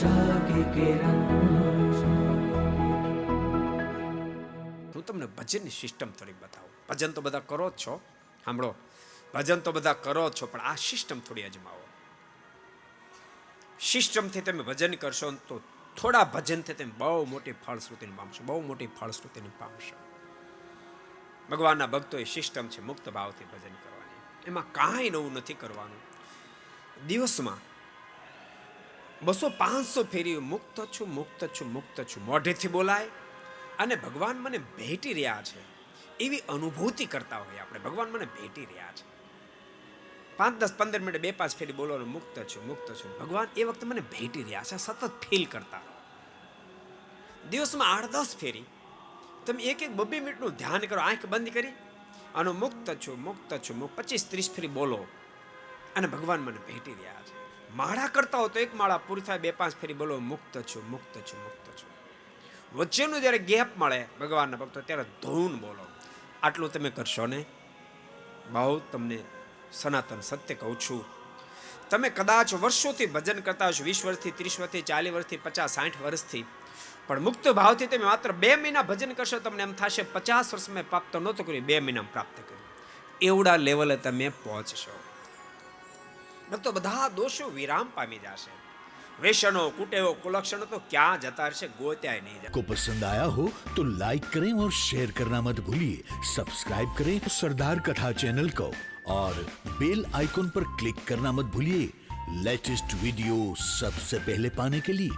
आशा की किरण। હું તમને ભજનની સિસ્ટમ થોડી બતાવું. ભજન તો બધા કરો જ છો, સાંભળો, ભજન તો બધા કરો જ છો, પણ આ સિસ્ટમ થોડી અજમાવો. સિસ્ટમથી તમે ભજન કરશો તો થોડા ભજનથી તમે બહુ મોટી ફળશ્રુતિને પામશો, બહુ મોટી ફળશ્રુતિને પામશો. ભગવાનના ભક્તોએ સિસ્ટમ છે મુક્ત ભાવથી ભજન કરવાની. એમાં કાંઈ નવું નથી કરવાનું. દિવસમાં 200-500 ફેરી મુક્ત છું, મુક્ત છું, મુક્ત છું મોઢેથી બોલાય અને ભગવાન મને ભેટી રહ્યા છે એવી અનુભૂતિ કરતા હોય આપણે. ભગવાન મને ભેટી રહ્યા છે. 5, 10, 15 મિનિટ 2-5 ફેરી બોલવાનું, મુક્ત છું, મુક્ત છું. ભગવાન એ વખતે મને ભેટી રહ્યા છે, સતત ફીલ કરતા. દિવસમાં 8-10 ફેરી તમે 1-2 મિનિટનું ધ્યાન કરો, આંખ બંધ કરી અને મુક્ત છું, મુક્ત છું, 25-30 ફેરી બોલો અને ભગવાન મને ભેટી રહ્યા છે. માળા કરતા હો તો એક માળા પૂરી થાય 2-5 ફેરી બોલો, મુક્ત છું, મુક્ત છું, મુક્ત છું. વચ્ચેનું જ્યારે ગેપ મળે ભગવાનના ભક્તો ત્યારે ધૂન બોલો. આટલું તમે કરશો ને, બહુ તમને સનાતન સત્ય કહું છું, તમે કદાચ વર્ષોથી ભજન કરતા હશો, 20 વર્ષથી, 30 વર્ષથી, 40 વર્ષથી, 50-60 વર્ષથી, પણ મુક્ત ભાવથી તમે માત્ર 2 મહિના ભજન કરશો, તમને એમ થશે 50 વર્ષ મેં પ્રાપ્ત નહોતું કર્યું, 2 મહિનામાં પ્રાપ્ત કર્યું. એવડા લેવલે તમે પહોંચશો. ભક્તો બધા દોષો વિરામ પામી જશે. વેસનો, કુટેવો, કુલક્ષણો તો ક્યાં જતા રહેશે, ગોત્યાય નહીં જાય. को पसंद आया हो तो लाइक करें और शेयर करना मत भूलिए. सब्सक्राइब करें सरदार कथा चैनल को और बेल आइकॉन पर क्लिक करना मत भूलिए लेटेस्ट वीडियो सबसे पहले पाने के लिए.